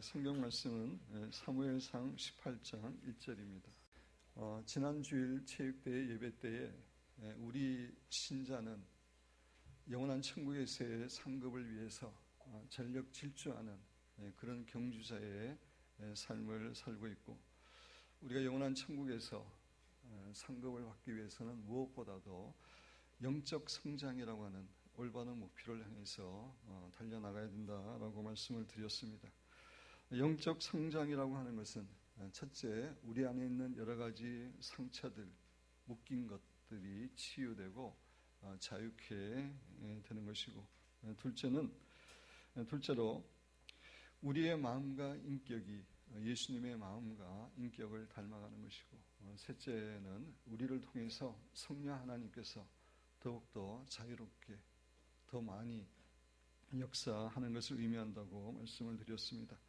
성경 말씀은 사무엘상 18장 1절입니다. 지난 주일 체육대회 예배 때에 우리 신자는 영원한 천국에서의 상급을 위해서 전력 질주하는 그런 경주자의 삶을 살고 있고, 우리가 영원한 천국에서 상급을 받기 위해서는 무엇보다도 영적 성장이라고 하는 올바른 목표를 향해서 달려나가야 된다라고 말씀을 드렸습니다. 영적 성장이라고 하는 것은 첫째, 우리 안에 있는 여러 가지 상처들, 묶인 것들이 치유되고 자유케 되는 것이고, 둘째로 우리의 마음과 인격이 예수님의 마음과 인격을 닮아가는 것이고, 셋째는 우리를 통해서 성령 하나님께서 더욱더 자유롭게 더 많이 역사하는 것을 의미한다고 말씀을 드렸습니다.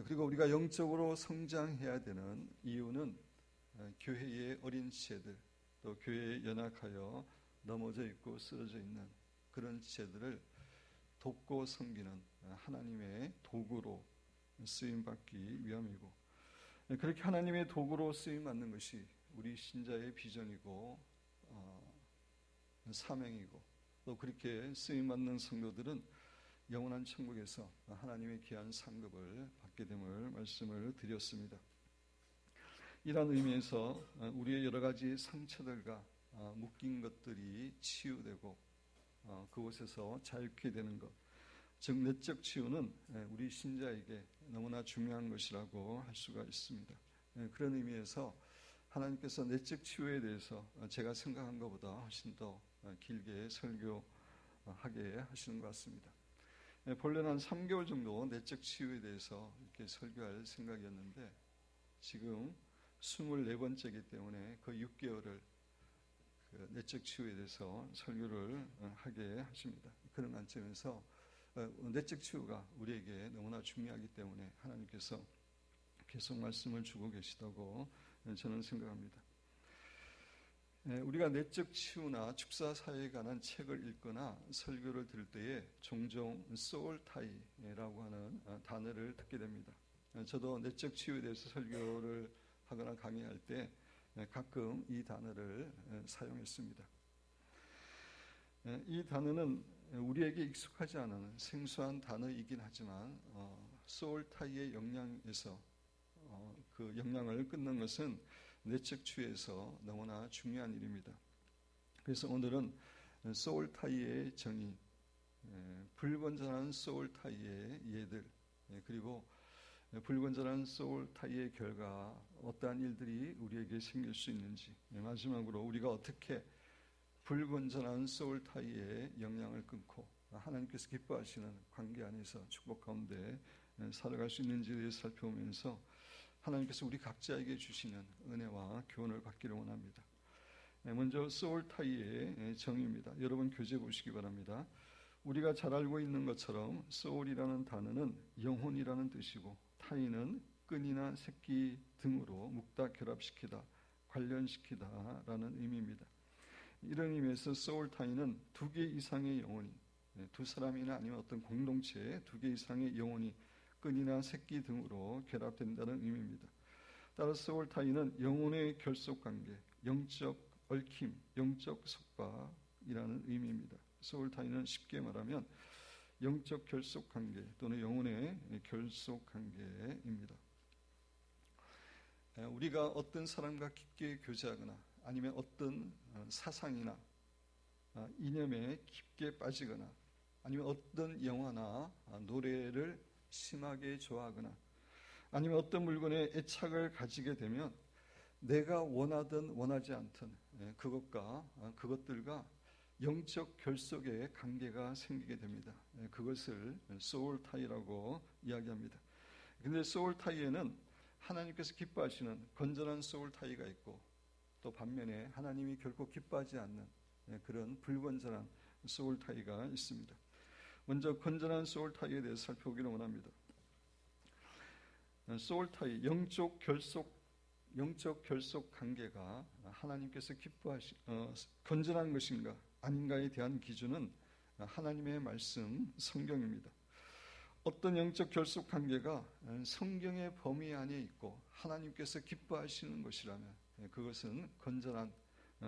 그리고 우리가 영적으로 성장해야 되는 이유는 교회의 어린 지체들, 또 교회에 연약하여 넘어져 있고 쓰러져 있는 그런 지체들을 돕고 섬기는 하나님의 도구로 쓰임받기 위함이고, 그렇게 하나님의 도구로 쓰임받는 것이 우리 신자의 비전이고 사명이고, 또 그렇게 쓰임받는 성도들은 영원한 천국에서 하나님의 귀한 상급을 받게 됨을 말씀을 드렸습니다. 이런 의미에서 우리의 여러 가지 상처들과 묶인 것들이 치유되고 그곳에서 자유케 되는 것, 즉 내적 치유는 우리 신자에게 너무나 중요한 것이라고 할 수가 있습니다. 그런 의미에서 하나님께서 내적 치유에 대해서 제가 생각한 것보다 훨씬 더 길게 설교하게 하시는 것 같습니다. 본래는 한 3개월 정도 내적 치유에 대해서 이렇게 설교할 생각이었는데, 지금 24번째이기 때문에 그 6개월을 내적 치유에 대해서 설교를 하게 하십니다. 그런 관점에서 내적 치유가 우리에게 너무나 중요하기 때문에 하나님께서 계속 말씀을 주고 계시다고 저는 생각합니다. 우리가 내적 치유나 축사 사회에 관한 책을 읽거나 설교를 들을 때에 종종 소울타이라고 하는 단어를 듣게 됩니다. 저도 내적 치유에 대해서 설교를 하거나 강의할 때 가끔 이 단어를 사용했습니다. 이 단어는 우리에게 익숙하지 않은 생소한 단어이긴 하지만 소울타이의 영향에서 그 영향을 끊는 것은 내적 치유에서 너무나 중요한 일입니다. 그래서 오늘은 소울타이의 정의, 불건전한 소울타이의 예들, 그리고 불건전한 소울타이의 결과 어떠한 일들이 우리에게 생길 수 있는지, 마지막으로 우리가 어떻게 불건전한 소울타이의 영향을 끊고 하나님께서 기뻐하시는 관계 안에서 축복 가운데 살아갈 수 있는지에 대해서 살펴보면서 하나님께서 우리 각자에게 주시는 은혜와 교훈을 받기를 원합니다. 먼저 소울타이의 정의입니다. 여러분 교재 보시기 바랍니다. 우리가 잘 알고 있는 것처럼 소울이라는 단어는 영혼이라는 뜻이고, 타이는 끈이나 새끼 등으로 묶다, 결합시키다, 관련시키다 라는 의미입니다. 이런 의미에서 소울타이는 2개 이상의 영혼이, 두 사람이나 아니면 어떤 공동체에 2개 이상의 영혼이 끈이나 새끼 등으로 결합된다는 의미입니다. 따라서 소울타이는 영혼의 결속관계, 영적 얽힘, 영적 속박이라는 의미입니다. 소울타이는 쉽게 말하면 영적 결속관계 또는 영혼의 결속관계입니다. 우리가 어떤 사람과 깊게 교제하거나 아니면 어떤 사상이나 이념에 깊게 빠지거나 아니면 어떤 영화나 노래를 심하게 좋아하거나 아니면 어떤 물건에 애착을 가지게 되면 내가 원하든 원하지 않든 그것들과 영적 결속의 관계가 생기게 됩니다. 그것을 소울타이라고 이야기합니다. 그런데 소울타이에는 하나님께서 기뻐하시는 건전한 소울타이가 있고, 또 반면에 하나님이 결코 기뻐하지 않는 그런 불건전한 소울타이가 있습니다. 먼저 건전한 소울타이에 대해서 살펴보기를 원합니다. 소울타이, 영적 결속 관계가 하나님께서 건전한 것인가 아닌가에 대한 기준은 하나님의 말씀, 성경입니다. 어떤 영적 결속 관계가 성경의 범위 안에 있고 하나님께서 기뻐하시는 것이라면 그것은 건전한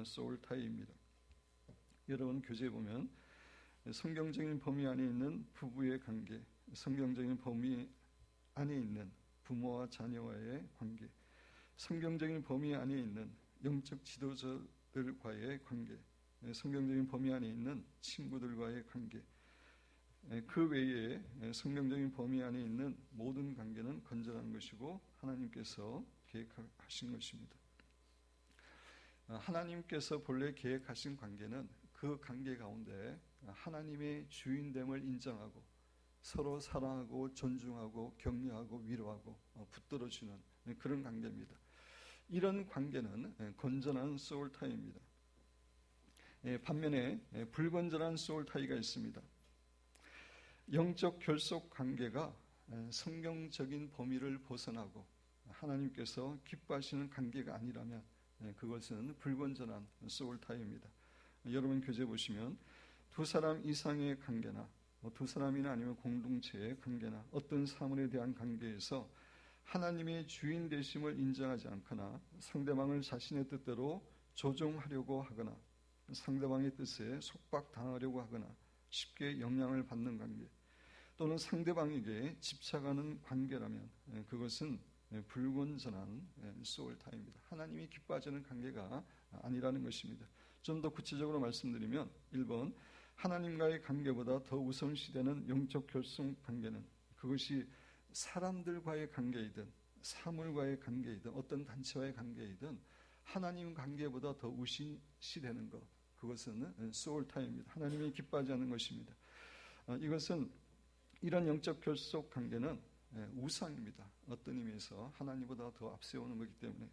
소울 타이입니다. 여러분 교재에 보면 성경적인 범위 안에 있는 부부의 관계, 성경적인 범위 안에 있는 부모와 자녀와의 관계, 성경적인 범위 안에 있는 영적 지도자들과의 관계, 성경적인 범위 안에 있는 친구들과의 관계, 그 외에 성경적인 범위 안에 있는 모든 관계는 건전한 것이고 하나님께서 계획하신 것입니다. 하나님께서 본래 계획하신 관계는 그 관계 가운데 하나님의 주인됨을 인정하고 서로 사랑하고 존중하고 격려하고 위로하고 붙들어주는 그런 관계입니다. 이런 관계는 건전한 소울 타이입니다. 반면에 불건전한 소울 타이가 있습니다. 영적 결속 관계가 성경적인 범위를 벗어나고 하나님께서 기뻐하시는 관계가 아니라면 그것은 불건전한 소울 타이입니다. 여러분 교재 보시면 두 사람 이상의 관계나 두 사람이나 아니면 공동체의 관계나 어떤 사물에 대한 관계에서 하나님의 주인 되심을 인정하지 않거나 상대방을 자신의 뜻대로 조종하려고 하거나 상대방의 뜻에 속박당하려고 하거나 쉽게 영향을 받는 관계 또는 상대방에게 집착하는 관계라면 그것은 불건전한 소울 타입입니다. 하나님이 기뻐하시는 관계가 아니라는 것입니다. 좀 더 구체적으로 말씀드리면 1번 하나님과의 관계보다 더 우선시되는 영적 결속 관계는 그것이 사람들과의 관계이든 사물과의 관계이든 어떤 단체와의 관계이든 하나님 관계보다 더 우선시되는 것 그것은 소울 타임입니다. 하나님이 기뻐하지 않는 것입니다. 이것은 이런 영적 결속 관계는 우상입니다. 어떤 의미에서 하나님보다 더 앞세우는 것이기 때문에.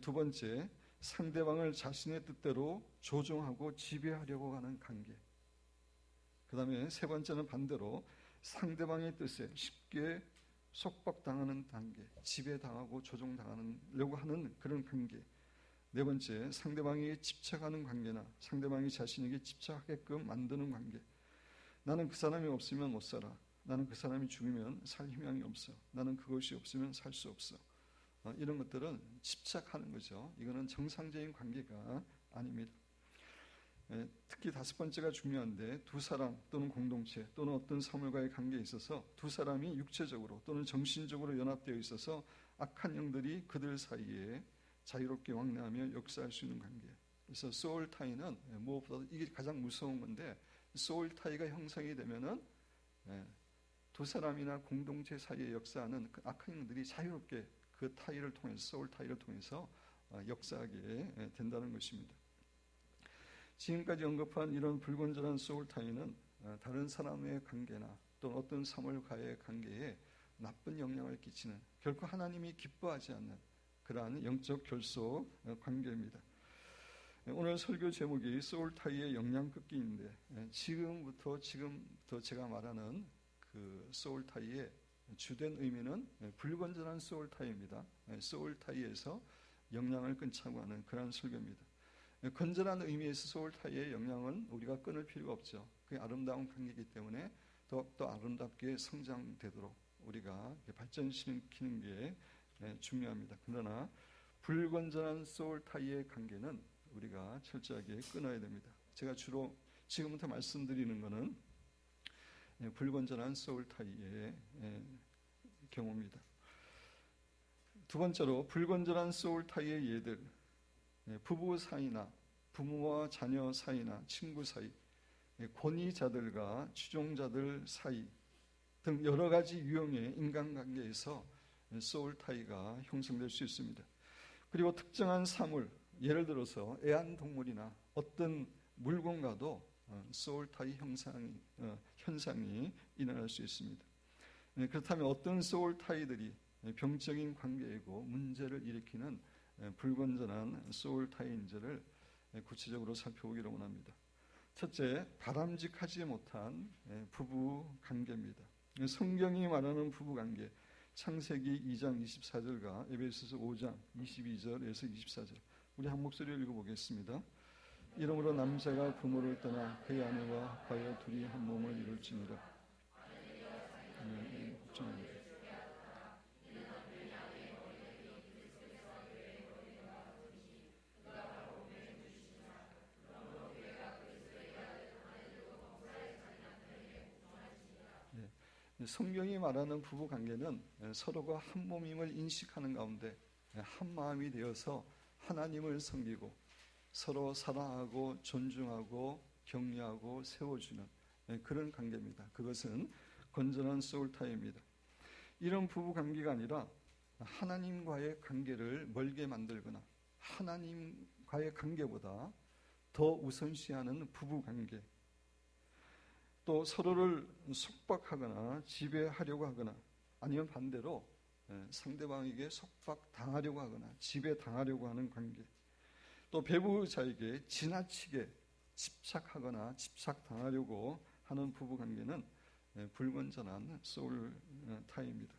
두 번째, 상대방을 자신의 뜻대로 조종하고 지배하려고 하는 관계. 그 다음에 세 번째는 반대로 상대방의 뜻에 쉽게 속박당하는 관계, 지배당하고 조종당하려고 하는 그런 관계. 네 번째, 상대방에게 집착하는 관계나 상대방이 자신에게 집착하게끔 만드는 관계. 나는 그 사람이 없으면 못 살아. 나는 그 사람이 죽으면 살 희망이 없어. 나는 그것이 없으면 살 수 없어. 이런 것들은 집착하는 거죠. 이거는 정상적인 관계가 아닙니다. 특히 다섯 번째가 중요한데 두 사람 또는 공동체 또는 어떤 사물과의 관계에 있어서 두 사람이 육체적으로 또는 정신적으로 연합되어 있어서 악한 영들이 그들 사이에 자유롭게 왕래하며 역사할 수 있는 관계. 그래서 소울 타이는 무엇보다 이게 가장 무서운 건데 소울 타이가 형성이 되면은 두 사람이나 공동체 사이에 역사하는 그 악한 영들이 자유롭게 그 타이를 통해서 소울 타이를 통해서 역사하게 된다는 것입니다. 지금까지 언급한 이런 불건전한 소울 타이는 다른 사람의 관계나 또 어떤 사물과의 관계에 나쁜 영향을 끼치는 결코 하나님이 기뻐하지 않는 그러한 영적 결속 관계입니다. 오늘 설교 제목이 소울 타이의 영향 끊기인데 지금부터 제가 말하는 그 소울 타이의 주된 의미는 불건전한 소울 타이입니다. 소울 타이에서 영향을 끊자고 하는 그런 설교입니다. 건전한 의미에서 소울 타이의 영향은 우리가 끊을 필요가 없죠. 그게 아름다운 관계이기 때문에 더욱더 아름답게 성장되도록 우리가 발전시키는 게 중요합니다. 그러나 불건전한 소울 타이의 관계는 우리가 철저하게 끊어야 됩니다. 제가 주로 지금부터 말씀드리는 것은 불건전한 소울 타이의 경우입니다. 두 번째로 불건전한 소울 타이의 예들, 부부 사이나 부모와 자녀 사이나 친구 사이, 권위자들과 추종자들 사이 등 여러 가지 유형의 인간관계에서 소울 타이가 형성될 수 있습니다. 그리고 특정한 사물, 예를 들어서 애완동물이나 어떤 물건과도 소울 타이 현상이 일어날 수 있습니다. 그렇다면 어떤 소울 타이들이 병적인 관계이고 문제를 일으키는 불건전한 소울 타이인지를 구체적으로 살펴보기를 원합니다. 첫째, 바람직하지 못한 부부 관계입니다. 성경이 말하는 부부 관계, 창세기 2장 24절과 에베소서 5장 22절에서 24절. 우리 한 목소리를 읽어보겠습니다. 이러므로 남자가 부모를 떠나 그의 아내와 하여 둘이 한 몸을 이룰지니라. 좀 성경이 말하는 부부 관계는 서로가 한 몸임을 인식하는 가운데 한 마음이 되어서 하나님을 섬기고 서로 사랑하고 존중하고 격려하고 세워주는 그런 관계입니다. 그것은 건전한 소울타입니다. 이런 부부 관계가 아니라 하나님과의 관계를 멀게 만들거나 하나님과의 관계보다 더 우선시하는 부부 관계, 또 서로를 속박하거나 지배하려고 하거나 아니면 반대로 상대방에게 속박당하려고 하거나 지배당하려고 하는 관계, 또 배우자에게 지나치게 집착하거나 집착당하려고 하는 부부관계는 불건전한 소울타입입니다.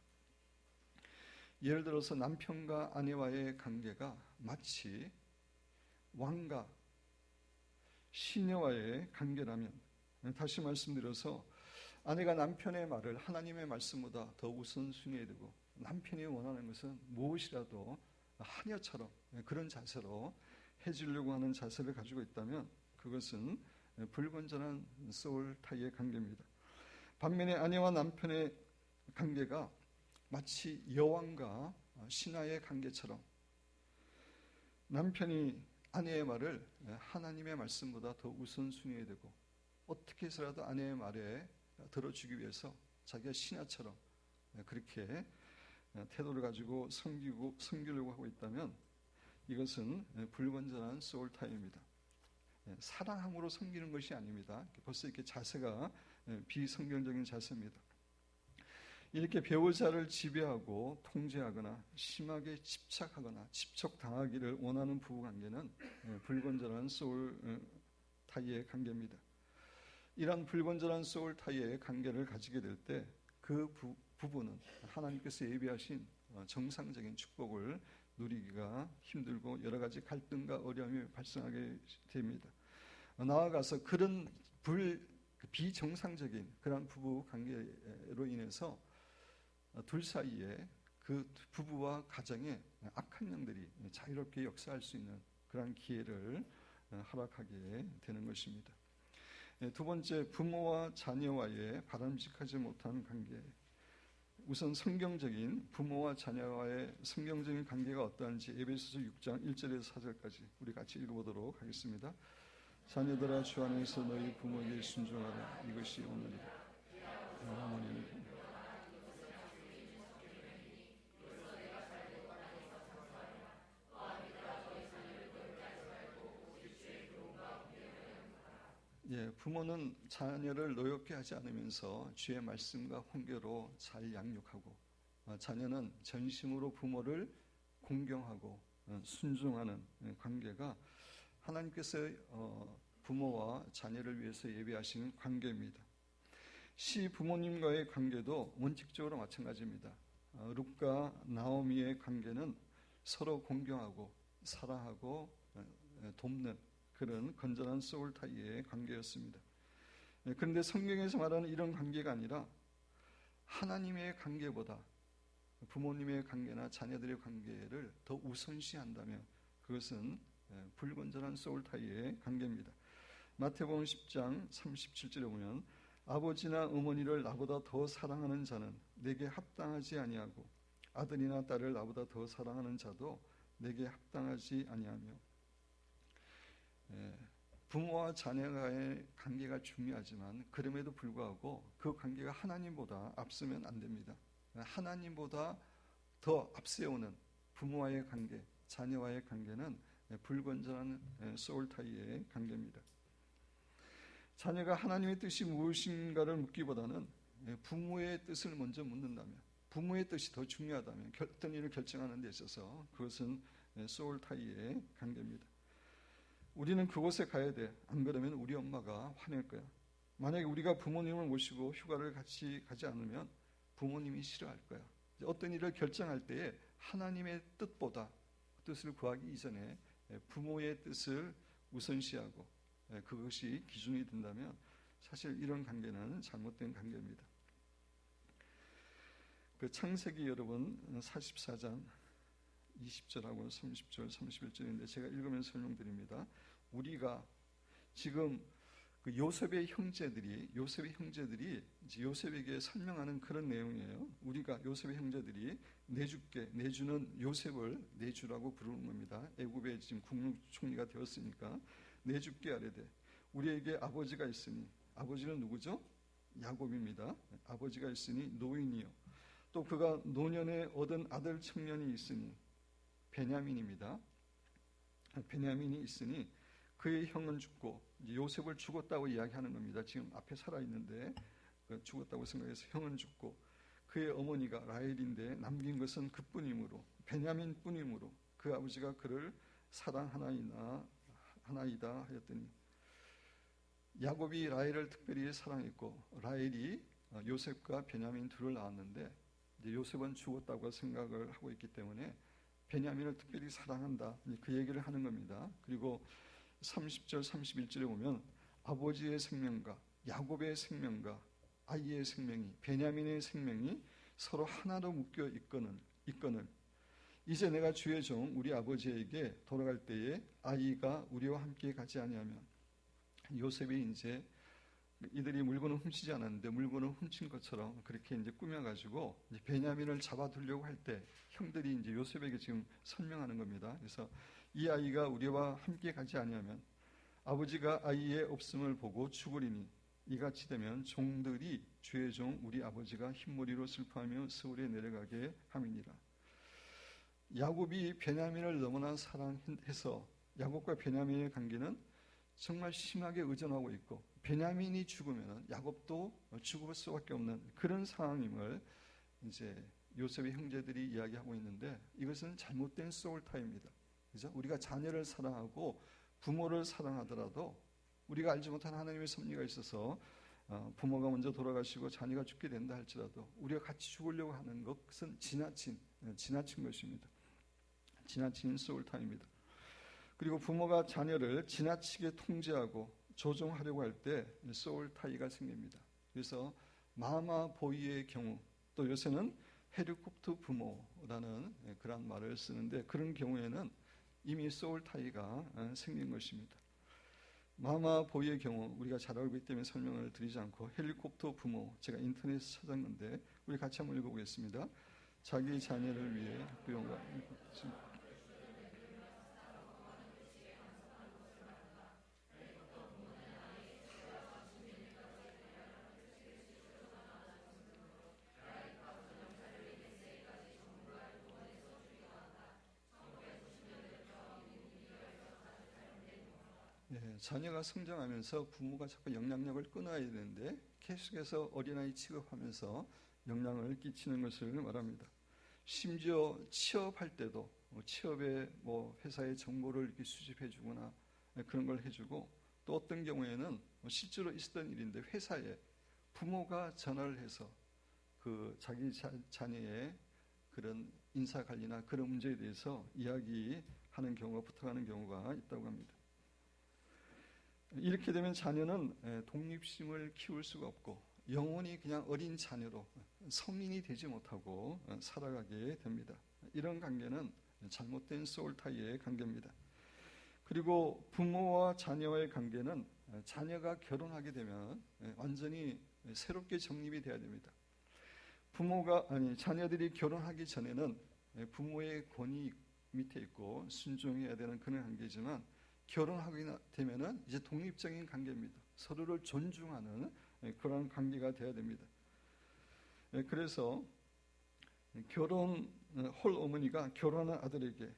예를 들어서 남편과 아내와의 관계가 마치 왕과 시녀와의 관계라면, 다시 말씀드려서 아내가 남편의 말을 하나님의 말씀보다 더 우선순위에 두고 남편이 원하는 것은 무엇이라도 하녀처럼 그런 자세로 해주려고 하는 자세를 가지고 있다면 그것은 불건전한 소울타입의 관계입니다. 반면에 아내와 남편의 관계가 마치 여왕과 신하의 관계처럼 남편이 아내의 말을 하나님의 말씀보다 더 우선순위에 두고 어떻게 해서라도 아내의 말에 들어주기 위해서 자기가 신하처럼 그렇게 태도를 가지고 섬기려고 하고 있다면 이것은 불건전한 소울타입입니다. 사랑함으로 섬기는 것이 아닙니다. 벌써 이렇게 자세가 비성경적인 자세입니다. 이렇게 배우자를 지배하고 통제하거나 심하게 집착하거나 집착당하기를 원하는 부부관계는 불건전한 소울타입의 관계입니다. 이런 불건전한 소울타입의 관계를 가지게 될 때 그 부부는 하나님께서 예비하신 정상적인 축복을 누리기가 힘들고 여러 가지 갈등과 어려움이 발생하게 됩니다. 나아가서 그런 비정상적인 그런 부부 관계로 인해서 둘 사이에 그 부부와 가정에 악한 영들이 자유롭게 역사할 수 있는 그런 기회를 허락하게 되는 것입니다. 두 번째, 부모와 자녀와의 바람직하지 못한 관계. 우선 성경적인 부모와 자녀와의 성경적인 관계가 어떠한지 에베소서 6장 1절에서 4절까지 우리 같이 읽어보도록 하겠습니다. 자녀들아 주 안에서 너희 부모에게 순종하라. 이것이 오늘이다. 어머니는 부모는 자녀를 노엽게 하지 않으면서 주의 말씀과 훈계로 잘 양육하고 자녀는 전심으로 부모를 공경하고 순종하는 관계가 하나님께서 부모와 자녀를 위해서 예비하신 관계입니다. 시부모님과의 관계도 원칙적으로 마찬가지입니다. 룻과 나오미의 관계는 서로 공경하고 사랑하고 돕는 그런 건전한 소울타입의 관계였습니다. 그런데 성경에서 말하는 이런 관계가 아니라 하나님의 관계보다 부모님의 관계나 자녀들의 관계를 더 우선시한다면 그것은 불건전한 소울타입의 관계입니다. 마태복음 10장 37절에 보면 아버지나 어머니를 나보다 더 사랑하는 자는 내게 합당하지 아니하고 아들이나 딸을 나보다 더 사랑하는 자도 내게 합당하지 아니하며, 부모와 자녀와의 관계가 중요하지만 그럼에도 불구하고 그 관계가 하나님보다 앞서면 안 됩니다. 하나님보다 더 앞세우는 부모와의 관계, 자녀와의 관계는 불건전한 소울타입의 관계입니다. 자녀가 하나님의 뜻이 무엇인가를 묻기보다는 부모의 뜻을 먼저 묻는다면, 부모의 뜻이 더 중요하다면 어떤 일을 결정하는 데 있어서 그것은 소울타입의 관계입니다. 우리는 그곳에 가야 돼. 안 그러면 우리 엄마가 화낼 거야. 만약에 우리가 부모님을 모시고 휴가를 같이 가지 않으면 부모님이 싫어할 거야. 어떤 일을 결정할 때에 하나님의 뜻을 구하기 이전에 부모의 뜻을 우선시하고 그것이 기준이 된다면 사실 이런 관계는 잘못된 관계입니다. 그 창세기 여러분 44장 20절하고 30절, 31절인데 제가 읽으면서 설명드립니다. 우리가 지금 그 요셉의 형제들이 이제 요셉에게 설명하는 그런 내용이에요. 우리가 요셉의 형제들이 내주는 요셉을 내주라고 부르는 겁니다. 애굽의 지금 국무총리가 되었으니까 내주께 아뢰되 우리에게 아버지가 있으니, 아버지는 누구죠? 야곱입니다. 아버지가 있으니 노인이요 또 그가 노년에 얻은 아들 청년이 있으니 베냐민입니다. 베냐민이 있으니 그의 형은 죽고, 이제 요셉을 죽었다고 이야기하는 겁니다. 지금 앞에 살아있는데 죽었다고 생각해서 형은 죽고 그의 어머니가 라헬인데 남긴 것은 그뿐이므로, 베냐민뿐이므로 그 아버지가 그를 사랑하나이다 하였더니, 야곱이 라헬을 특별히 사랑했고 라헬이 요셉과 베냐민 둘을 낳았는데 이제 요셉은 죽었다고 생각을 하고 있기 때문에 베냐민을 특별히 사랑한다, 그 얘기를 하는 겁니다. 그리고 30절 31절에 보면 아버지의 생명과 야곱의 생명과 아이의 생명이, 베냐민의 생명이 서로 하나로 묶여 있거늘 이제 내가 주의 종 우리 아버지에게 돌아갈 때에 아이가 우리와 함께 가지 아니하면, 요셉이 이제 이들이 물건을 훔치지 않았는데 물건을 훔친 것처럼 그렇게 이제 꾸며가지고 이제 베냐민을 잡아두려고 할 때 형들이 이제 요셉에게 지금 설명하는 겁니다. 그래서 이 아이가 우리와 함께 가지 아니하면 아버지가 아이의 없음을 보고 죽으리니 이같이 되면 종들이 주의 종 우리 아버지가 흰머리로 슬퍼하며 스올에 내려가게 함이니라. 야곱이 베냐민을 너무나 사랑해서 야곱과 베냐민의 관계는 정말 심하게 의존하고 있고, 베냐민이 죽으면 야곱도 죽을 수밖에 없는 그런 상황임을 이제 요셉의 형제들이 이야기하고 있는데, 이것은 잘못된 소울타입니다. 그죠? 우리가 자녀를 사랑하고 부모를 사랑하더라도 우리가 알지 못한 하나님의 섭리가 있어서 부모가 먼저 돌아가시고 자녀가 죽게 된다 할지라도 우리가 같이 죽으려고 하는 것은 지나친 것입니다. 지나친 소울타입니다. 그리고 부모가 자녀를 지나치게 통제하고 조종하려고 할 때 소울타이가 생깁니다. 그래서 마마 보이의 경우, 또 요새는 헬리콥터 부모라는 그런 말을 쓰는데, 그런 경우에는 이미 소울타이가 생긴 것입니다. 마마 보이의 경우 우리가 잘 알고 있기 때문에 설명을 드리지 않고, 헬리콥터 부모, 제가 인터넷에서 찾았는데 우리 같이 한번 읽어보겠습니다. 자기 자녀를 위해 학교용과 자녀가 성장하면서 부모가 자꾸 영향력을 끊어야 되는데 계속해서 어린아이 취급하면서 영향을 끼치는 것을 말합니다. 심지어 취업할 때도 취업에 회사의 정보를 이렇게 수집해 주거나 그런 걸 해주고, 또 어떤 경우에는 실제로 있었던 일인데 회사에 부모가 전화를 해서 그 자기 자녀의 그런 인사 관리나 그런 문제에 대해서 이야기하는 경우가, 부탁하는 경우가 있다고 합니다. 이렇게 되면 자녀는 독립심을 키울 수가 없고 영원히 그냥 어린 자녀로 성인이 되지 못하고 살아가게 됩니다. 이런 관계는 잘못된 소울타이의 관계입니다. 그리고 부모와 자녀의 관계는 자녀가 결혼하게 되면 완전히 새롭게 정립이 돼야 됩니다. 자녀들이 결혼하기 전에는 부모의 권위 밑에 있고 순종해야 되는 그런 관계지만, 결혼하게 되면은 이제 독립적인 관계입니다. 서로를 존중하는 그런 관계가 되어야 됩니다. 그래서 홀 어머니가 결혼한 아들에게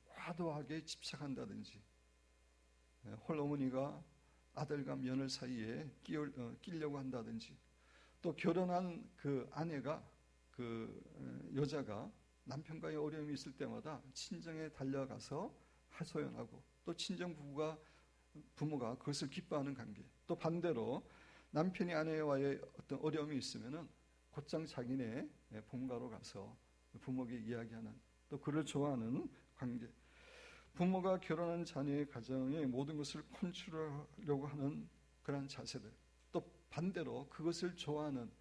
과도하게 집착한다든지, 홀 어머니가 아들과 며느 사이에 끼려고 한다든지, 또 결혼한 그 아내가, 그 여자가 남편과의 어려움이 있을 때마다 친정에 달려가서 하소연하고, 또 친정 부모가 그것을 기뻐하는 관계, 또 반대로 남편이 아내와의 어떤 어려움이 있으면은 곧장 자기네 본가로 가서 부모에게 이야기하는, 또 그를 좋아하는 관계, 부모가 결혼한 자녀의 가정의 모든 것을 컨트롤하려고 하는 그런 자세들, 또 반대로 그것을 좋아하는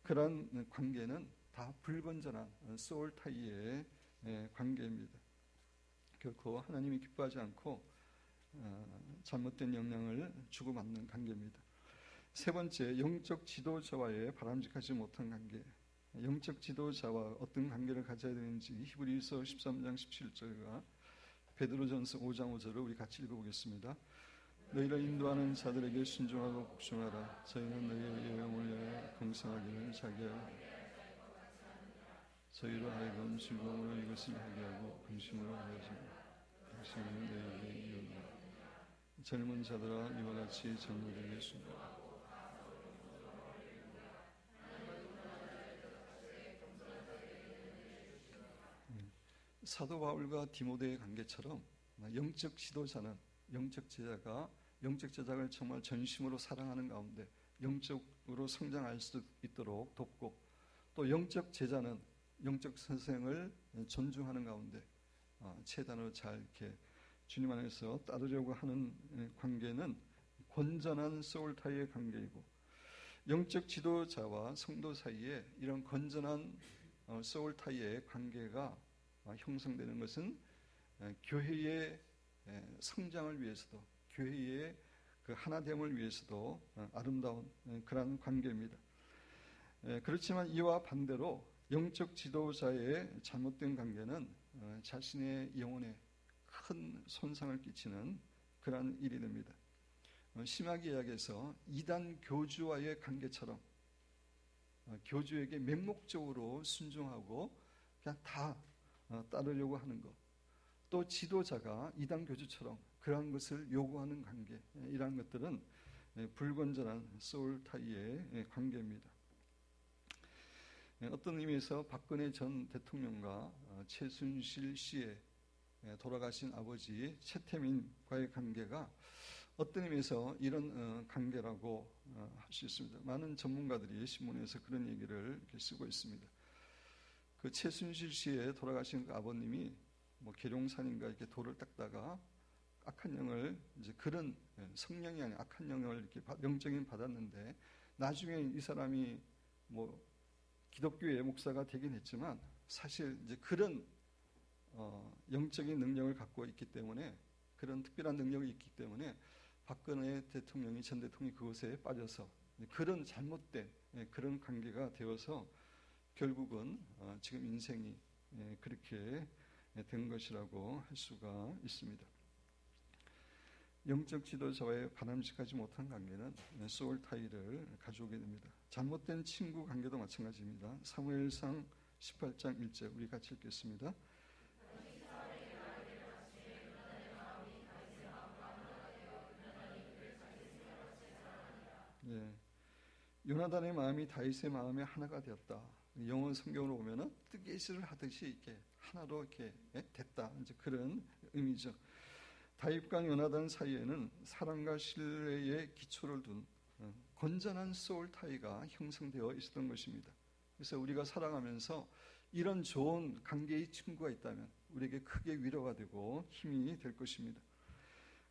그런 관계는 다 불건전한 소울 타이의 관계입니다. 결코 하나님이 기뻐하지 않고 잘못된 영향을 주고받는 관계입니다. 세 번째, 영적 지도자와의 바람직하지 못한 관계. 영적 지도자와 어떤 관계를 가져야 되는지 히브리서 13장 17절과 베드로전서 5장 5절을 우리 같이 읽어보겠습니다. 너희를 인도하는 자들에게 순종하고 복종하라. 저희는 너희의 영혼을 위하여 긍성하기를 자기야. 저희로 하여금 즐거움으로 이것을 하게 하고 근심으로 하여지. 당신은 너희에게 이르노라. 젊은 자들아 이와 같이 젊은이에게 순종하라. 사도 바울과 디모데의 관계처럼 영적 지도자는 영적 제자가 영적 제자를 정말 전심으로 사랑하는 가운데 영적으로 성장할 수 있도록 돕고, 또 영적 제자는 영적 선생을 존중하는 가운데 최단으로 잘 이렇게 주님 안에서 따르려고 하는 관계는 건전한 소울타이의 관계이고, 영적 지도자와 성도 사이에 이런 건전한 소울타이의 관계가 형성되는 것은 교회의 성장을 위해서도, 교회의 그 하나됨을 위해서도 아름다운 그런 관계입니다. 그렇지만 이와 반대로 영적 지도자의 잘못된 관계는 자신의 영혼에 큰 손상을 끼치는 그런 일이 됩니다. 심하게 이야기해서 이단 교주와의 관계처럼 교주에게 맹목적으로 순종하고 그냥 다 따르려고 하는 것, 또 지도자가 이단 교주처럼 그러한 것을 요구하는 관계, 이러한 것들은 불건전한 소울타이의 관계입니다. 어떤 의미에서 박근혜 전 대통령과 최순실 씨의 돌아가신 아버지 최태민과의 관계가 어떤 의미에서 이런 관계라고 할 수 있습니다. 많은 전문가들이 신문에서 그런 얘기를 이렇게 쓰고 있습니다. 그 최순실 씨의 돌아가신 그 아버님이 뭐 계룡산인가 이렇게 돌을 닦다가 악한 영을, 이제 그런 성령이 아닌 악한 영을 이렇게 영적인 받았는데, 나중에 이 사람이 뭐 기독교의 목사가 되긴 했지만 사실 이제 그런 영적인 능력을 갖고 있기 때문에, 그런 특별한 능력이 있기 때문에 박근혜 대통령이, 전 대통령이 그것에 빠져서 그런 잘못된 그런 관계가 되어서 결국은 지금 인생이 그렇게 된 것이라고 할 수가 있습니다. 영적 지도자와의 바람직하지 못한 관계는 소울타이를 가져오게 됩니다. 잘못된 친구 관계도 마찬가지입니다. 사무엘상 18장 1절 우리 같이 읽겠습니다. 예, 요나단의 마음이 다윗의 마음에 하나가 되었다. 영어 성경으로 보면은 뜨개질을 하듯이 이렇게 하나로 이렇게 됐다. 이제 그런 의미죠. 다윗과 요나단 사이에는 사랑과 신뢰의 기초를 둔 건전한 소울타이가 형성되어 있었던 것입니다. 그래서 우리가 살아가면서 이런 좋은 관계의 친구가 있다면 우리에게 크게 위로가 되고 힘이 될 것입니다.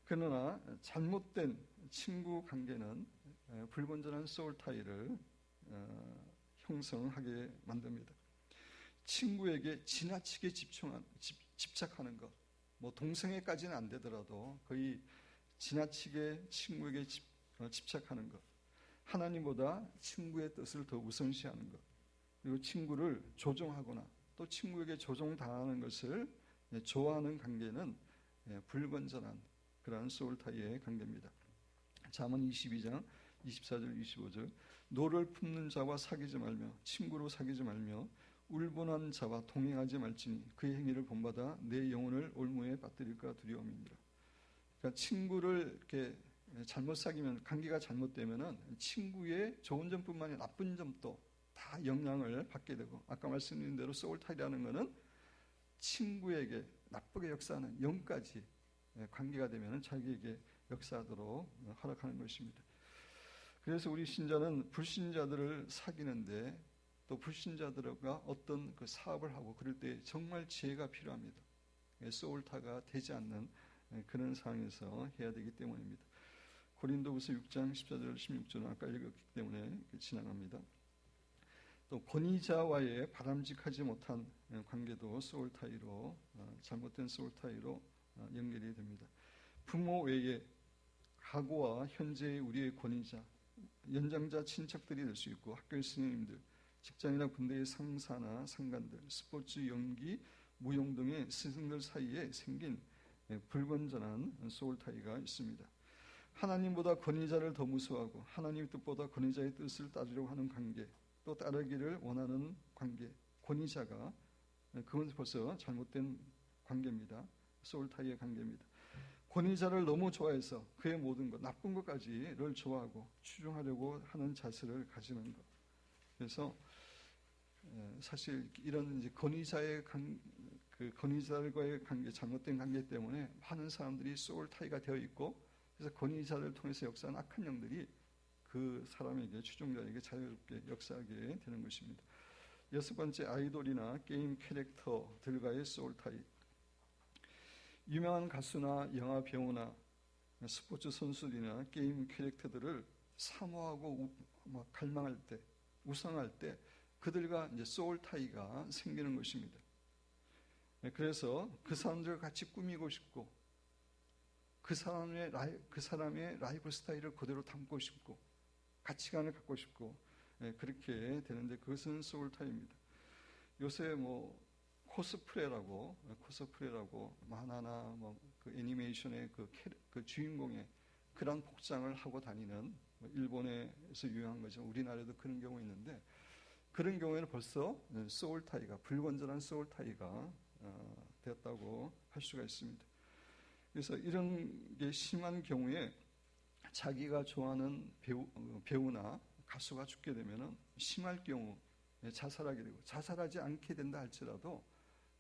그러나 잘못된 친구 관계는 불건전한 소울타이를 형성하게 만듭니다. 친구에게 지나치게 집착하는 것, 뭐 동성애까지는 안 되더라도 거의 지나치게 친구에게 집착하는 것, 하나님보다 친구의 뜻을 더 우선시하는 것, 그리고 친구를 조종하거나 또 친구에게 조종당하는 것을 좋아하는 관계는 불건전한 그러한 소울타이의 관계입니다. 잠언 22장 24절 25절 노를 품는 자와 사귀지 말며 친구로 사귀지 말며 울분한 자와 동행하지 말지니 그의 행위를 본받아 내 영혼을 올무에 빠뜨릴까 두려움이니라. 그러니까 친구를 이렇게 잘못 사귀면, 관계가 잘못되면은 친구의 좋은 점뿐만 아니라 나쁜 점도 다 영향을 받게 되고, 아까 말씀드린 대로 소울타이라는 것은 친구에게 나쁘게 역사하는 영까지 관계가 되면은 자기에게 역사하도록 허락하는 것입니다. 그래서 우리 신자는 불신자들을 사귀는데, 또 불신자들과 어떤 그 사업을 하고 그럴 때 정말 지혜가 필요합니다. 소울타가 되지 않는 그런 상황에서 해야 되기 때문입니다. 고린도후서 6장 14절 16절은 아까 읽었기 때문에 지나갑니다. 또 권위자와의 바람직하지 못한 관계도 소울 타이로 잘못된 소울 타이로 연결이 됩니다. 부모 외에 과거와 현재의 우리의 권위자, 연장자 친척들이 될 수 있고 학교의 선생님들, 직장이나 군대의 상사나 상관들, 스포츠, 연기, 무용 등의 스승들 사이에 생긴 불건전한 소울 타이가 있습니다. 하나님보다 권위자를 더 무서워하고 하나님의 뜻보다 권위자의 뜻을 따르려고 하는 관계, 또 따르기를 원하는 관계, 권위자가 그건 벌써 잘못된 관계입니다. 소울 타이의 관계입니다. 권위자를 너무 좋아해서 그의 모든 것, 나쁜 것까지를 좋아하고 추종하려고 하는 자세를 가지는 것. 그래서 사실 이런 이제 권위자들과의 관계, 잘못된 관계 때문에 많은 사람들이 소울 타이가 되어 있고, 그래서 권위자를 통해서 역사하는 악한 영들이 그 사람에게, 추종자에게 자유롭게 역사하게 되는 것입니다. 여섯 번째, 아이돌이나 게임 캐릭터들과의 소울 타이. 유명한 가수나 영화 배우나 스포츠 선수들이나 게임 캐릭터들을 사모하고 갈망할 때, 우상할 때 그들과 이제 소울 타이가 생기는 것입니다. 그래서 그 사람들과 같이 꾸미고 싶고 그 사람의 라이프 스타일을 그대로 담고 싶고 가치관을 갖고 싶고 그렇게 되는데 그것은 소울 타이입니다. 요새 코스프레라고 만화나 그 애니메이션의 그 주인공의 그런 복장을 하고 다니는, 일본에서 유행한 거죠. 우리나라에도 그런 경우 있는데, 그런 경우에는 벌써 소울 타이가, 불건전한 소울 타이가 되었다고 할 수가 있습니다. 그래서 이런 게 심한 경우에 자기가 좋아하는 배우나 가수가 죽게 되면은 심할 경우 자살하게 되고, 자살하지 않게 된다 할지라도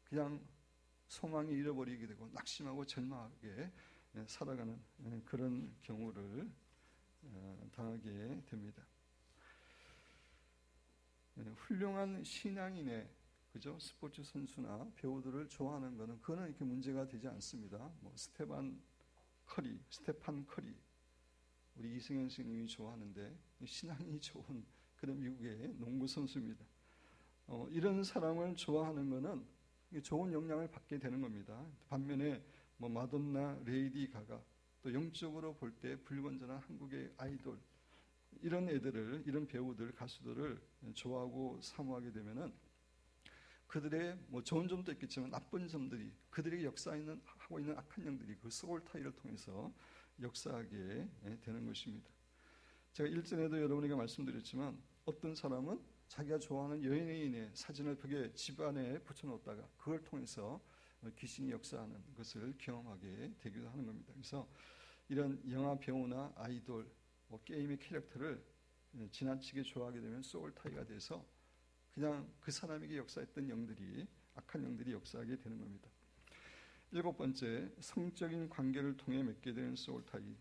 그냥 소망이 잃어버리게 되고 낙심하고 절망하게 살아가는 그런 경우를 당하게 됩니다. 훌륭한 신앙인의, 그죠? 스포츠 선수나 배우들을 좋아하는 것은 그거는 이렇게 문제가 되지 않습니다. 스테판 커리, 우리 이승현 선생님이 좋아하는데 신앙이 좋은 그런 미국의 농구 선수입니다. 이런 사람을 좋아하는 것은 좋은 영향을 받게 되는 겁니다. 반면에 마돈나, 레이디 가가, 또 영적으로 볼 때 불건전한 한국의 아이돌, 이런 애들을, 이런 배우들, 가수들을 좋아하고 사모하게 되면은 그들의 좋은 점도 있겠지만 나쁜 점들이, 그들에게 하고 있는 악한 영들이 그 소울 타이를 통해서 역사하게 되는 것입니다. 제가 일전에도 여러분에게 말씀드렸지만 어떤 사람은 자기가 좋아하는 연예인의 사진을 벽에 집 안에 붙여놓다가 그걸 통해서 귀신이 역사하는 것을 경험하게 되기도 하는 겁니다. 그래서 이런 영화 배우나 아이돌, 게임의 캐릭터를 지나치게 좋아하게 되면 소울 타이가 돼서 그냥 그 사람에게 역사했던 영들이, 악한 영들이 역사하게 되는 겁니다. 일곱 번째, 성적인 관계를 통해 맺게 되는 소울 타이.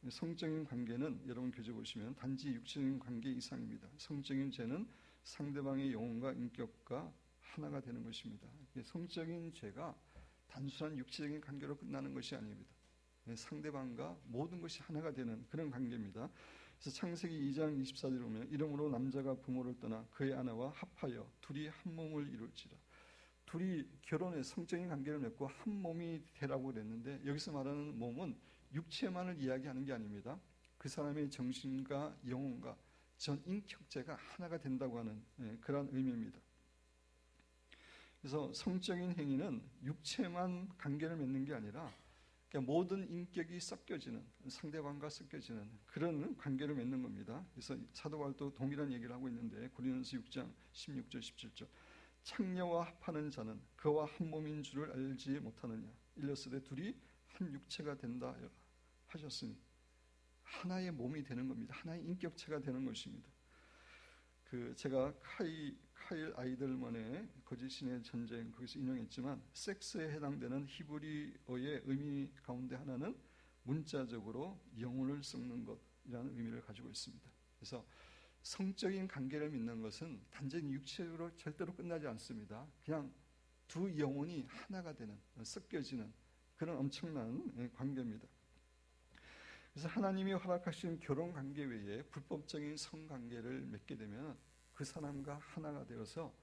성적인 관계는 여러분 교재 보시면 단지 육체적인 관계 이상입니다. 성적인 죄는 상대방의 영혼과 인격과 하나가 되는 것입니다. 성적인 죄가 단순한 육체적인 관계로 끝나는 것이 아닙니다. 상대방과 모든 것이 하나가 되는 그런 관계입니다. 그래서 창세기 2장 24절에 보면 이러므로 남자가 부모를 떠나 그의 아내와 합하여 둘이 한 몸을 이룰지라. 둘이 결혼해 성적인 관계를 맺고 한 몸이 되라고 그랬는데, 여기서 말하는 몸은 육체만을 이야기하는 게 아닙니다. 그 사람의 정신과 영혼과 전 인격체가 하나가 된다고 하는 그런 의미입니다. 그래서 성적인 행위는 육체만 관계를 맺는 게 아니라 모든 인격이 섞여지는, 상대방과 섞여지는 그런 관계를 맺는 겁니다. 그래서 사도 바울도 동일한 얘기를 하고 있는데 고린도서 6장 16절 17절 창녀와 합하는 자는 그와 한 몸인 줄을 알지 못하느냐. 일렀으되 둘이 한 육체가 된다 하셨으니 하나의 몸이 되는 겁니다. 하나의 인격체가 되는 것입니다. 제가 카일 아이들만의 거짓신의 전쟁, 거기서 인용했지만 섹스에 해당되는 히브리어의 의미 가운데 하나는 문자적으로 영혼을 썩는 것이라는 의미를 가지고 있습니다. 그래서 성적인 관계를 맺는 것은 단순히 육체적으로 절대로 끝나지 않습니다. 그냥 두 영혼이 하나가 되는, 섞여지는 그런 엄청난 관계입니다. 그래서 하나님이 허락하신 결혼 관계 외에 불법적인 성관계를 맺게 되면 그 사람과 하나가 되어서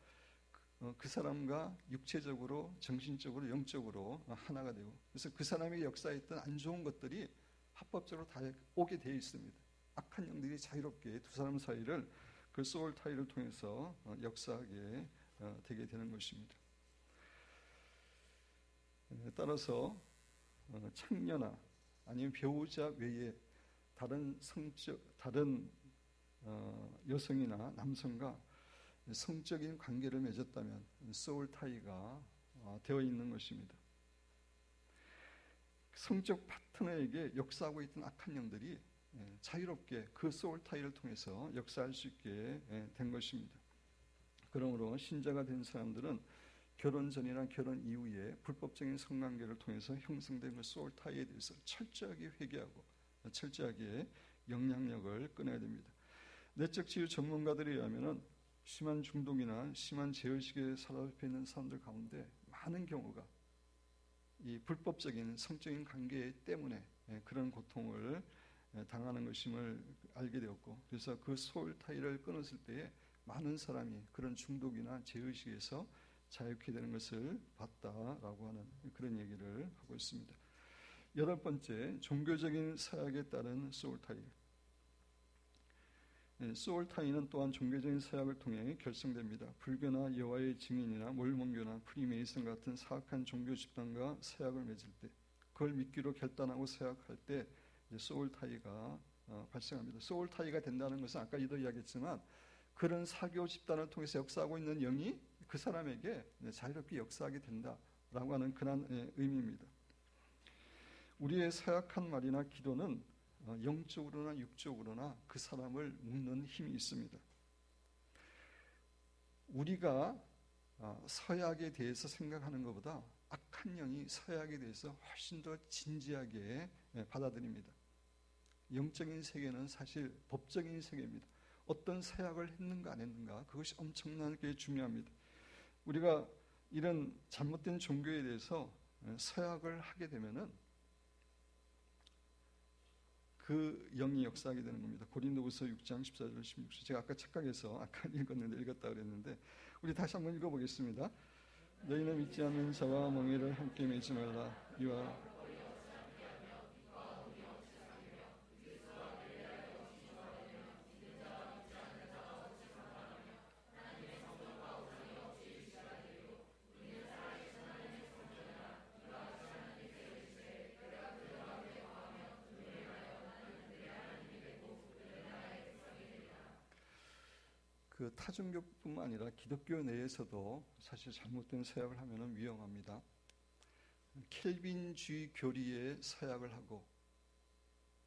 그 사람과 육체적으로, 정신적으로, 영적으로 하나가 되고, 그래서 그 사람의 역사에 있던 안 좋은 것들이 합법적으로 다 오게 되어 있습니다. 악한 영들이 자유롭게 두 사람 사이를 그 소울 타이를 통해서 역사하게 되게 되는 것입니다. 따라서 창녀나 아니면 배우자 외에 다른 여성이나 남성과 성적인 관계를 맺었다면 소울 타이가 되어 있는 것입니다. 성적 파트너에게 역사하고 있던 악한 영들이 자유롭게 그 소울 타이를 통해서 역사할 수 있게 된 것입니다. 그러므로 신자가 된 사람들은 결혼 전이나 결혼 이후에 불법적인 성관계를 통해서 형성된 그 소울 타이에 대해서 철저하게 회개하고 철저하게 영향력을 끊어야 됩니다. 내적 치유 전문가들에 의하면 심한 중독이나 심한 제어식에 사로잡혀 있는 사람들 가운데 많은 경우가 이 불법적인 성적인 관계 때문에 그런 고통을 당하는 것임을 알게 되었고, 그래서 그 소울 타이를 끊었을 때에 많은 사람이 그런 중독이나 제의식에서 자유케 되는 것을 봤다라고 하는 그런 얘기를 하고 있습니다. 8번째, 종교적인 사약에 따른 소울 타이. 소울 타이는 또한 종교적인 사약을 통해 결성됩니다. 불교나 여호와의 증인이나 몰몬교나 프리메이슨 같은 사악한 종교 집단과 사약을 맺을 때, 그걸 믿기로 결단하고 사약할 때 소울 타이가 발생합니다. 소울 타이가 된다는 것은 아까 이야기했지만 그런 사교 집단을 통해서 역사하고 있는 영이 그 사람에게 자유롭게 역사하게 된다라고 하는 그런 의미입니다. 우리의 사약한 말이나 기도는 영적으로나 육적으로나 그 사람을 묶는 힘이 있습니다. 우리가 서약에 대해서 생각하는 것보다 악한 영이 서약에 대해서 훨씬 더 진지하게 받아들입니다. 영적인 세계는 사실 법적인 세계입니다. 어떤 서약을 했는가 안 했는가, 그것이 엄청나게 중요합니다. 우리가 이런 잘못된 종교에 대해서 서약을 하게 되면은 그 영이 역사하게 되는 겁니다. 고린도후서 6장 14절 16절. 제가 아까 착각해서 아까 읽었다 그랬는데 우리 다시 한번 읽어보겠습니다. 너희는 믿지 않는 자와 멍에를 함께 매지 말라. 이와 그 타종교뿐만 아니라 기독교 내에서도 사실 잘못된 서약을 하면 위험합니다. 켈빈주의 교리에 서약을 하고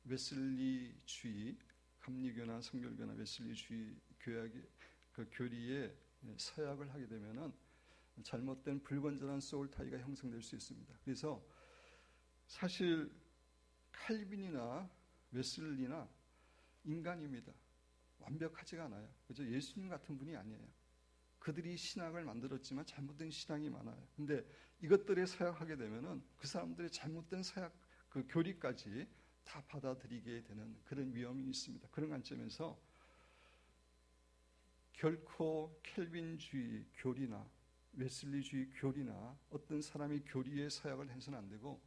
웨슬리주의, 감리교나 성결교나 웨슬리주의 교약의 그 교리에 서약을 하게 되면은 잘못된 불건전한 소울 타이가 형성될 수 있습니다. 그래서 사실 칼빈이나 웨슬리나 인간입니다. 완벽하지가 않아요. 그죠? 예수님 같은 분이 아니에요. 그들이 신학을 만들었지만 잘못된 신앙이 많아요. 근데 이것들에 서약하게 되면은 그 사람들의 잘못된 서약, 그 교리까지 다 받아들이게 되는 그런 위험이 있습니다. 그런 관점에서 결코 켈빈주의 교리나 웨슬리주의 교리나 어떤 사람의 교리에 서약을 해서는 안 되고,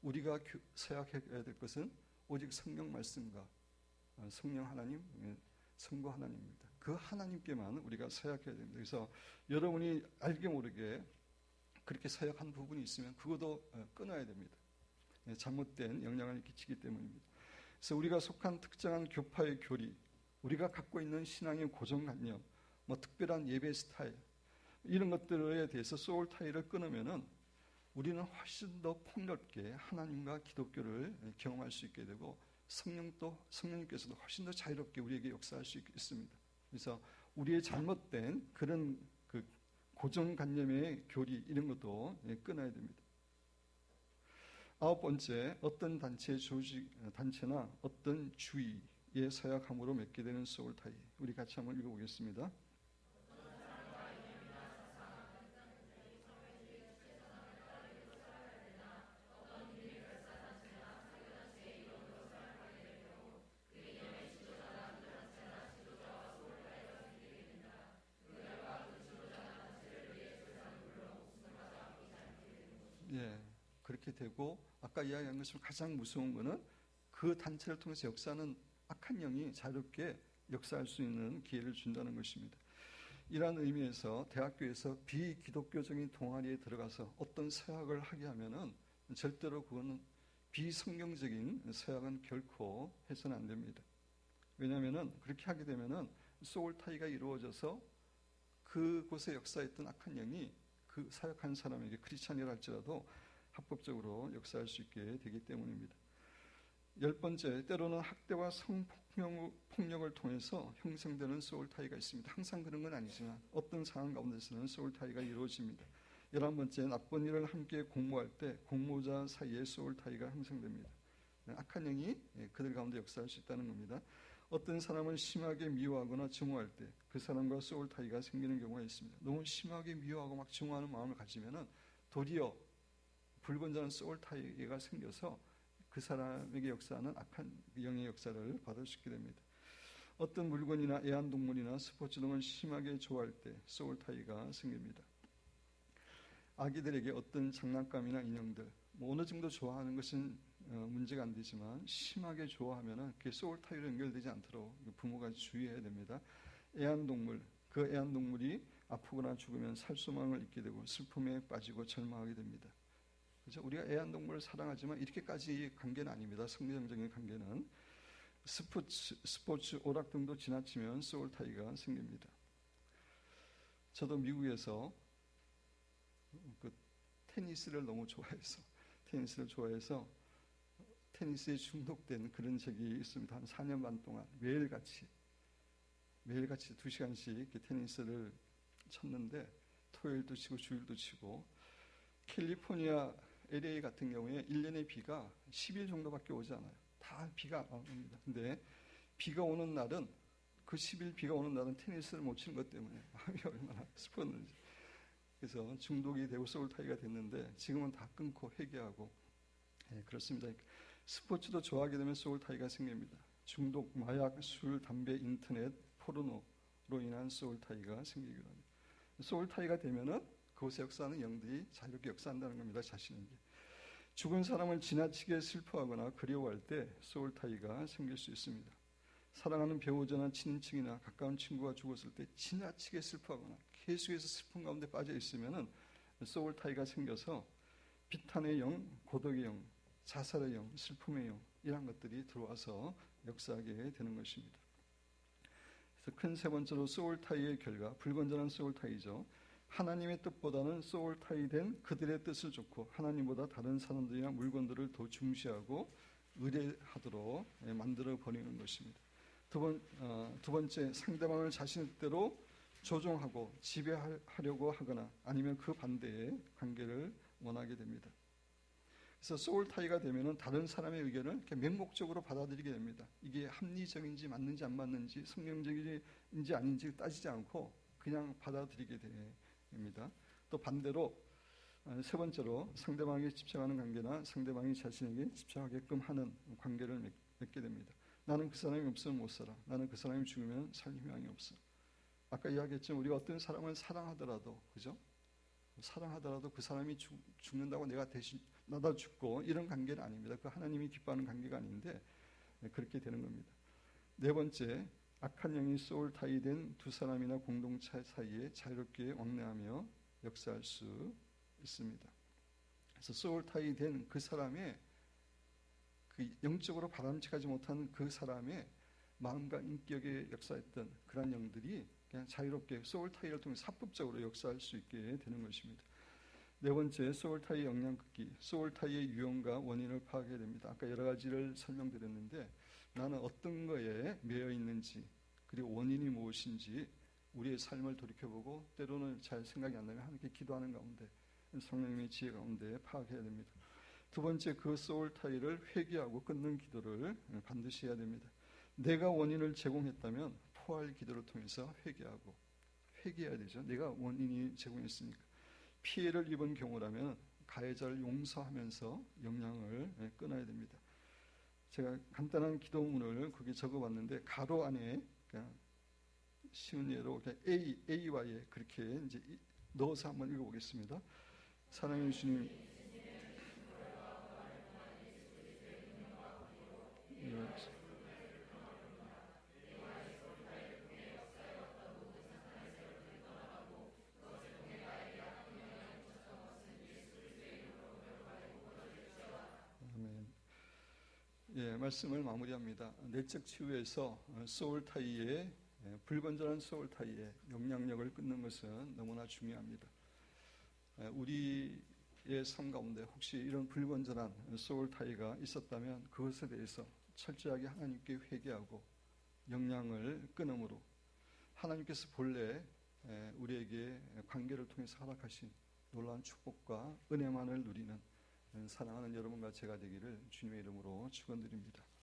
우리가 서약해야 될 것은 오직 성경 말씀과 성령 하나님, 성부 하나님입니다. 그 하나님께만 우리가 서약해야 됩니다. 그래서 여러분이 알게 모르게 그렇게 서약한 부분이 있으면 그것도 끊어야 됩니다. 잘못된 영향을 끼치기 때문입니다. 그래서 우리가 속한 특정한 교파의 교리, 우리가 갖고 있는 신앙의 고정관념, 특별한 예배 스타일, 이런 것들에 대해서 소울 타이를 끊으면은 우리는 훨씬 더 폭넓게 하나님과 기독교를 경험할 수 있게 되고, 성령님께서도 훨씬 더 자유롭게 우리에게 역사할 수 있습니다. 그래서 우리의 잘못된 그런 그 고정관념의 교리, 이런 것도 끊어야 됩니다. 9번째, 어떤 단체나 어떤 주의에 서약함으로 맺게 되는 소울 타이. 우리 같이 한번 읽어보겠습니다. 그렇게 되고 아까 이야기한 것처럼 가장 무서운 것은 그 단체를 통해서 역사하는 악한 영이 자유롭게 역사할 수 있는 기회를 준다는 것입니다. 이러한 의미에서 대학교에서 비기독교적인 동아리에 들어가서 어떤 서약을 하게 하면은 절대로 그거는 비성경적인 서약은 결코 해서는 안 됩니다. 왜냐하면은 그렇게 하게 되면은 소울 타이가 이루어져서 그곳에 역사했던 악한 영이 그 사역한 사람에게 크리스찬이라 할지라도 합법적으로 역사할 수 있게 되기 때문입니다. 10번째, 때로는 학대와 성폭력을 통해서 형성되는 소울 타이가 있습니다. 항상 그런 건 아니지만 어떤 상황 가운데서는 소울 타이가 이루어집니다. 11번째, 나쁜 일을 함께 공모할 때 공모자 사이에 소울 타이가 형성됩니다. 악한 영이 그들 가운데 역사할 수 있다는 겁니다. 어떤 사람을 심하게 미워하거나 증오할 때 그 사람과 소울 타이가 생기는 경우가 있습니다. 너무 심하게 미워하고 막 증오하는 마음을 가지면은 도리어 불건전한 소울 타이가 생겨서 그 사람에게 역사하는 악한 영의 역사를 받을 수 있게 됩니다. 어떤 물건이나 애완동물이나 스포츠 등을 심하게 좋아할 때 소울 타이가 생깁니다. 아기들에게 어떤 장난감이나 인형들 어느 정도 좋아하는 것은 문제가 안 되지만 심하게 좋아하면은 그게 소울 타이로 연결되지 않도록 부모가 주의해야 됩니다. 애완동물, 그 애완동물이 아프거나 죽으면 살소망을 잊게 되고 슬픔에 빠지고 절망하게 됩니다. 그렇죠? 우리가 애완동물을 사랑하지만 이렇게까지 관계는 아닙니다. 성경적인 관계는 스포츠, 오락 등도 지나치면 소울 타이가 생깁니다. 저도 미국에서 그 테니스를 너무 좋아해서 테니스에 중독된 그런 적이 있습니다. 한 4년 반 동안 매일같이 2시간씩 이렇게 테니스를 쳤는데 토요일도 치고 주일도 치고 캘리포니아 LA 같은 경우에 1년에 비가 10일 정도밖에 오지 않아요. 다 비가 옵니다. 근데 비가 오는 날은 그 10일 비가 오는 날은 테니스를 못 치는 것 때문에 마음이 얼마나 슬펐는지. 그래서 중독이 되고 소울 타이가 됐는데 지금은 다 끊고 회개하고 그렇습니다. 스포츠도 좋아하게 되면 소울 타이가 생깁니다. 중독, 마약, 술, 담배, 인터넷, 포르노로 인한 소울 타이가 생기기도 합니다. 소울 타이가 되면은 그곳에 역사하는 영들이 자유롭게 역사한다는 겁니다. 자신에게. 죽은 사람을 지나치게 슬퍼하거나 그리워할 때 소울 타이가 생길 수 있습니다. 사랑하는 배우자나 친인척이나 가까운 친구가 죽었을 때 지나치게 슬퍼하거나 계속해서 슬픔 가운데 빠져 있으면은 소울 타이가 생겨서 비탄의 영, 고독의 영, 자살의 영, 슬픔의 영 이런 것들이 들어와서 역사하게 되는 것입니다. 그래서 큰 세 번째로 소울 타이의 결과, 불건전한 소울 타이죠. 하나님의 뜻보다는 소울 타이 된 그들의 뜻을 좇고 하나님보다 다른 사람들이나 물건들을 더 중시하고 의뢰하도록 만들어 버리는 것입니다. 두 번째, 상대방을 자신의 뜻대로 조종하고 지배하려고 하거나 아니면 그 반대의 관계를 원하게 됩니다. 그래서 소울 타이가 되면은 다른 사람의 의견을 이렇게 맹목적으로 받아들이게 됩니다. 이게 합리적인지 맞는지 안 맞는지 성경적인지 아닌지 따지지 않고 그냥 받아들이게 됩니다. 또 반대로 세 번째로 상대방에게 집착하는 관계나 상대방이 자신에게 집착하게끔 하는 관계를 맺게 됩니다. 나는 그 사람이 없으면 못 살아. 나는 그 사람이 죽으면 살 희망이 없어. 아까 이야기했지만 우리가 어떤 사람을 사랑하더라도, 그죠? 사랑하더라도 그 사람이 죽는다고 내가 대신 나다 죽고 이런 관계는 아닙니다. 그 하나님이 기뻐하는 관계가 아닌데 그렇게 되는 겁니다. 네 번째, 악한 영이 소울 타이 된 두 사람이나 공동체 사이에 자유롭게 왕래하며 역사할 수 있습니다. 그래서 소울 타이 된 그 사람의 그 영적으로 바람직하지 못한 그 사람의 마음과 인격에 역사했던 그런 영들이 그냥 자유롭게 소울 타이를 통해 합법적으로 역사할 수 있게 되는 것입니다. 네 번째, 소울 타이의 영향 극기, 소울 타이의 유형과 원인을 파악해야 됩니다. 아까 여러 가지를 설명드렸는데 나는 어떤 거에 매여 있는지 그리고 원인이 무엇인지 우리의 삶을 돌이켜보고 때로는 잘 생각이 안 나면 하나님께 기도하는 가운데 성령님의 지혜 가운데 파악해야 됩니다. 두 번째, 그 소울 타이를 회개하고 끊는 기도를 반드시 해야 됩니다. 내가 원인을 제공했다면 포할 기도를 통해서 회개해야 되죠. 내가 원인이 제공했으니까. 피해를 입은 경우라면 가해자를 용서하면서 영향을 끊어야 됩니다. 제가 간단한 기도문을 거기 적어봤는데 가로 안에 쉬운 예로 A와에 그렇게 이제 넣어서 한번 읽어보겠습니다. 사랑하는 주님, 아멘. 예, 말씀을 마무리합니다. 내적 치유에서 소울 타이의 불건전한 소울 타이의 영향력을 끊는 것은 너무나 중요합니다. 우리의 삶 가운데 혹시 이런 불건전한 소울 타이가 있었다면 그것에 대해서 철저하게 하나님께 회개하고 영향을 끊음으로 하나님께서 본래 우리에게 관계를 통해서 허락하신 놀라운 축복과 은혜만을 누리는 사랑하는 여러분과 제가 되기를 주님의 이름으로 축원드립니다.